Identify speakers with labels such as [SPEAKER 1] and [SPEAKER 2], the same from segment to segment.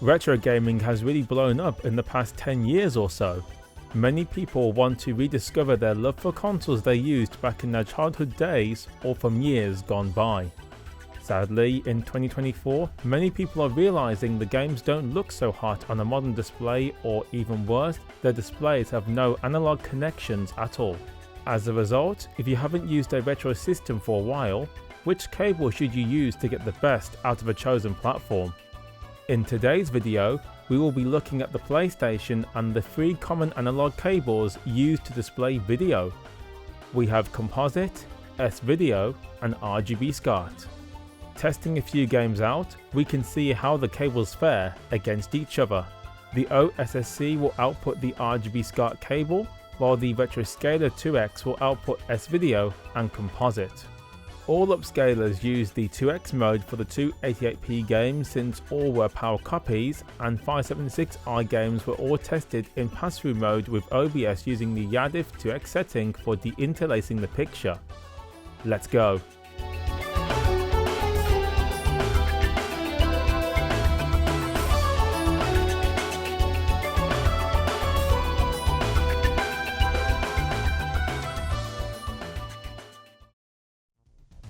[SPEAKER 1] Retro gaming has really blown up in the past 10 years or so. Many people want to rediscover their love for consoles they used back in their childhood days or from years gone by. Sadly, in 2024, many people are realizing the games don't look so hot on a modern display, or even worse, their displays have no analog connections at all. As a result, if you haven't used a retro system for a while, which cable should you use to get the best out of a chosen platform? In today's video, we will be looking at the PlayStation and the 3 common analog cables used to display video. We have Composite, S-Video and RGB SCART. Testing a few games out, we can see how the cables fare against each other. The OSSC will output the RGB SCART cable, while the Retroscaler 2X will output S-Video and Composite. All upscalers use the 2X mode for the 288p games since all were power copies, and 576i games were all tested in pass-through mode with OBS using the YADIF 2X setting for deinterlacing the picture. Let's go!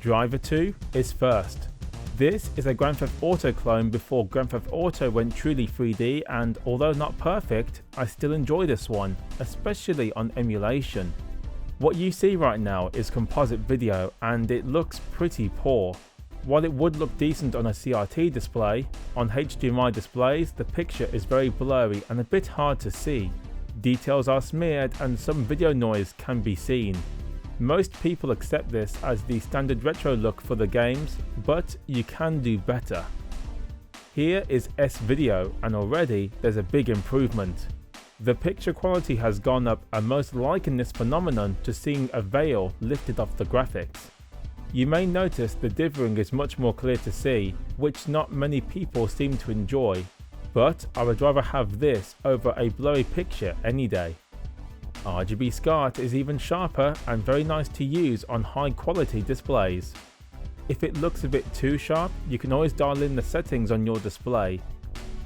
[SPEAKER 1] Driver 2 is first. This is a Grand Theft Auto clone before Grand Theft Auto went truly 3D, and although not perfect, I still enjoy this one, especially on emulation. What you see right now is composite video and it looks pretty poor. While it would look decent on a CRT display, on HDMI displays the picture is very blurry and a bit hard to see. Details are smeared and some video noise can be seen. Most people accept this as the standard retro look for the games, but you can do better. Here is S-Video and already there's a big improvement. The picture quality has gone up, and most liken this phenomenon to seeing a veil lifted off the graphics. You may notice the dithering is much more clear to see, which not many people seem to enjoy, but I would rather have this over a blurry picture any day. RGB SCART is even sharper and very nice to use on high quality displays. If it looks a bit too sharp, you can always dial in the settings on your display.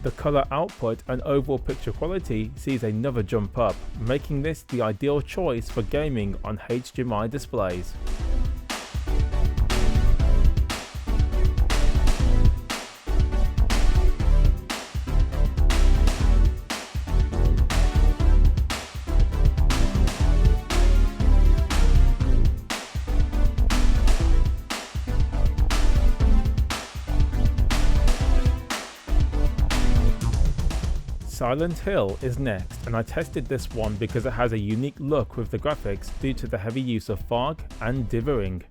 [SPEAKER 1] The color output and overall picture quality sees another jump up, making this the ideal choice for gaming on HDMI displays. Silent Hill is next, and I tested this one because it has a unique look with the graphics due to the heavy use of fog and dithering.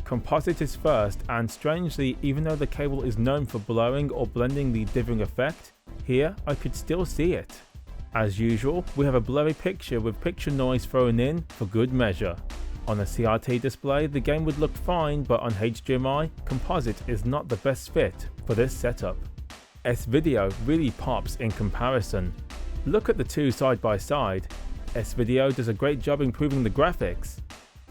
[SPEAKER 1] Composite is first, and strangely, even though the cable is known for blurring or blending the dithering effect, here I could still see it. As usual, we have a blurry picture with picture noise thrown in for good measure. On a CRT display the game would look fine, but on HDMI, Composite is not the best fit for this setup. S-Video really pops in comparison. Look at the two side by side. S-Video does a great job improving the graphics.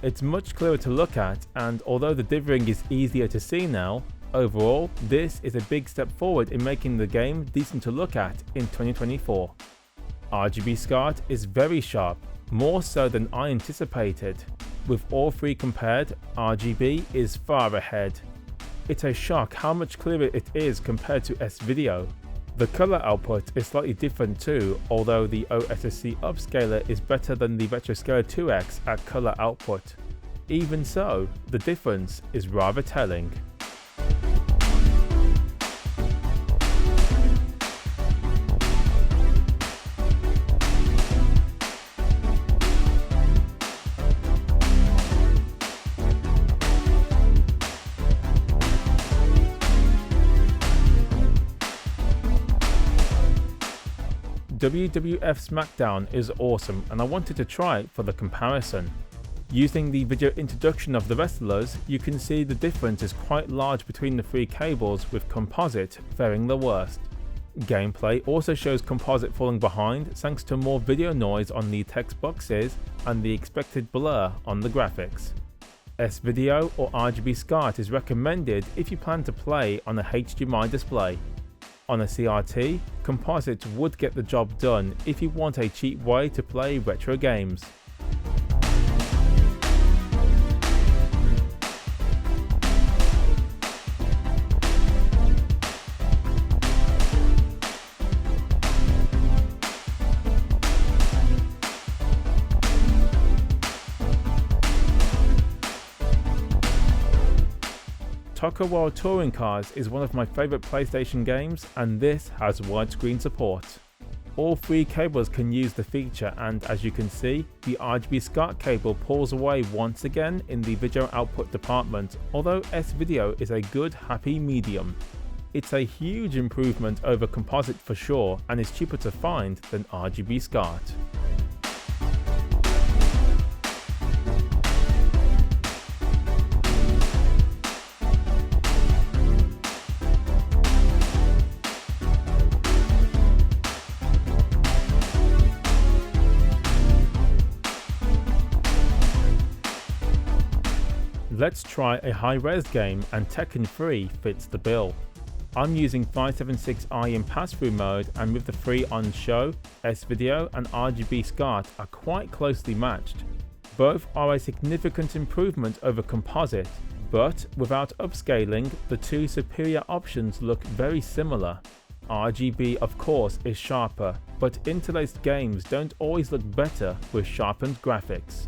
[SPEAKER 1] It's much clearer to look at, and although the dithering is easier to see now, overall this is a big step forward in making the game decent to look at in 2024. RGB SCART is very sharp, more so than I anticipated. With all three compared, RGB is far ahead. It's a shock how much clearer it is compared to S-Video. The color output is slightly different too, although the OSSC upscaler is better than the Retroscaler 2X at color output. Even so, the difference is rather telling. WWF Smackdown is awesome, and I wanted to try it for the comparison. Using the video introduction of the wrestlers, you can see the difference is quite large between the three cables, with Composite faring the worst. Gameplay also shows Composite falling behind thanks to more video noise on the text boxes and the expected blur on the graphics. S-Video or RGB SCART is recommended if you plan to play on a HDMI display. On a CRT, Composite would get the job done if you want a cheap way to play retro games. TOCA World Touring Cars is one of my favourite PlayStation games, and this has widescreen support. All 3 cables can use the feature, and as you can see, the RGB SCART cable pulls away once again in the video output department, although S-Video is a good happy medium. It's a huge improvement over Composite for sure, and is cheaper to find than RGB SCART. Let's try a high-res game, and Tekken 3 fits the bill. I'm using 576i in pass-through mode, and with the 3 on show, S-Video and RGB SCART are quite closely matched. Both are a significant improvement over Composite, but without upscaling, the 2 superior options look very similar. RGB of course is sharper, but interlaced games don't always look better with sharpened graphics.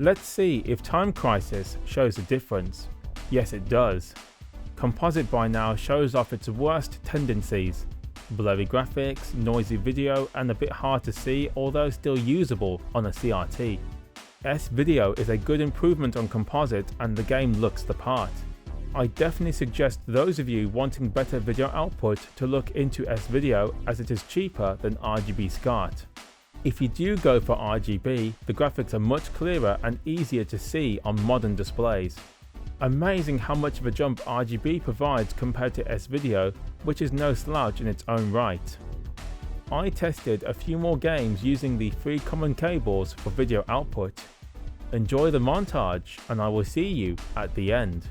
[SPEAKER 1] Let's see if Time Crisis shows a difference. Yes, it does. Composite by now shows off its worst tendencies. Blurry graphics, noisy video, and a bit hard to see, although still usable on a CRT. S-Video is a good improvement on Composite, and the game looks the part. I definitely suggest those of you wanting better video output to look into S-Video, as it is cheaper than RGB SCART. If you do go for RGB, the graphics are much clearer and easier to see on modern displays. Amazing how much of a jump RGB provides compared to S-Video, which is no slouch in its own right. I tested a few more games using the 3 common cables for video output. Enjoy the montage, and I will see you at the end.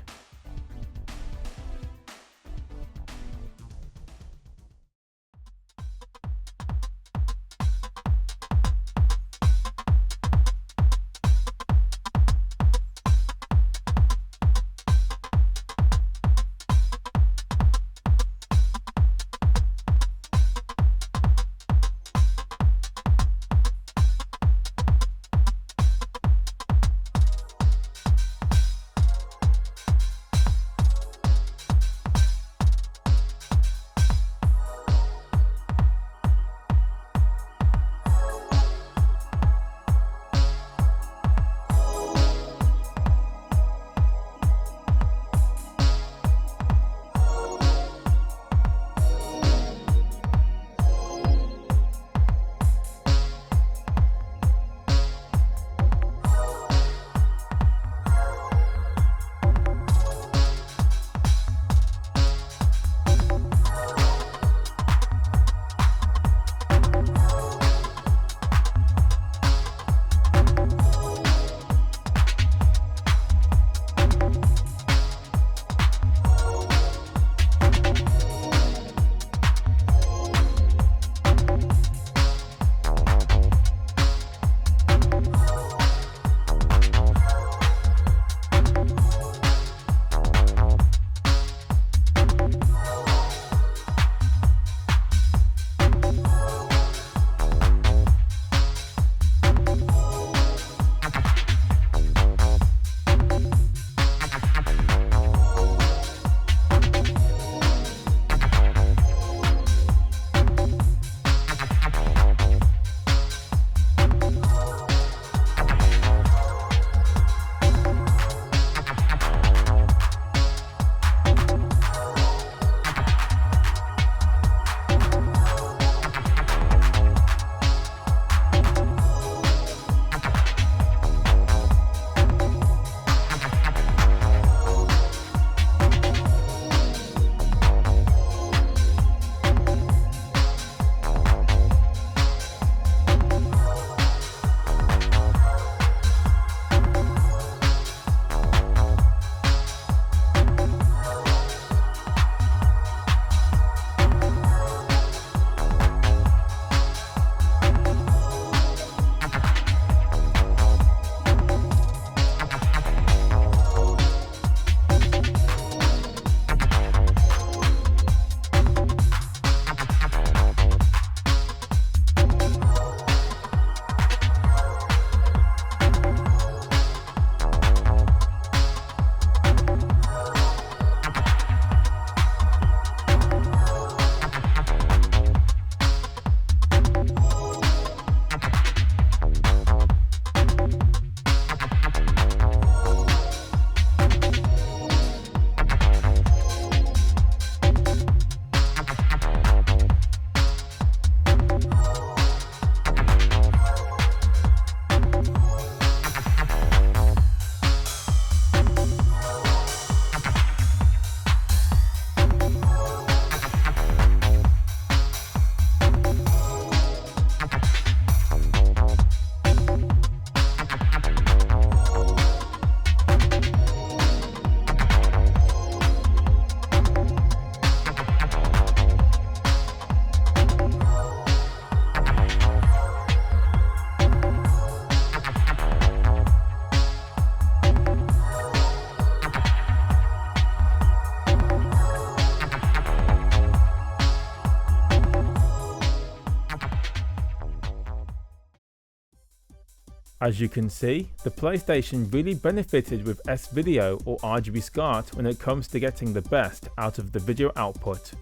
[SPEAKER 1] As you can see, the PlayStation really benefited with S-Video or RGB SCART when it comes to getting the best out of the video output.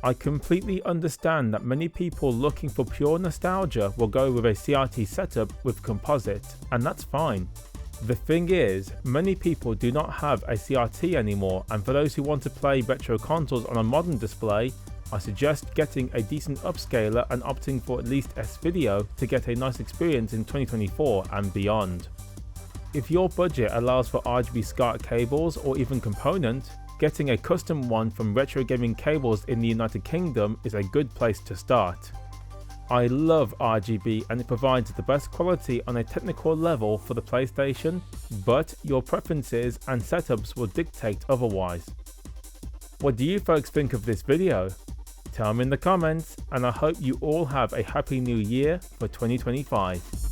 [SPEAKER 1] I completely understand that many people looking for pure nostalgia will go with a CRT setup with Composite, and that's fine. The thing is, many people do not have a CRT anymore, and for those who want to play retro consoles on a modern display, I suggest getting a decent upscaler and opting for at least S-Video to get a nice experience in 2024 and beyond. If your budget allows for RGB SCART cables or even component, getting a custom one from Retro Gaming Cables in the United Kingdom is a good place to start. I love RGB and it provides the best quality on a technical level for the PlayStation, but your preferences and setups will dictate otherwise. What do you folks think of this video? Tell me in the comments, and I hope you all have a happy new year for 2025.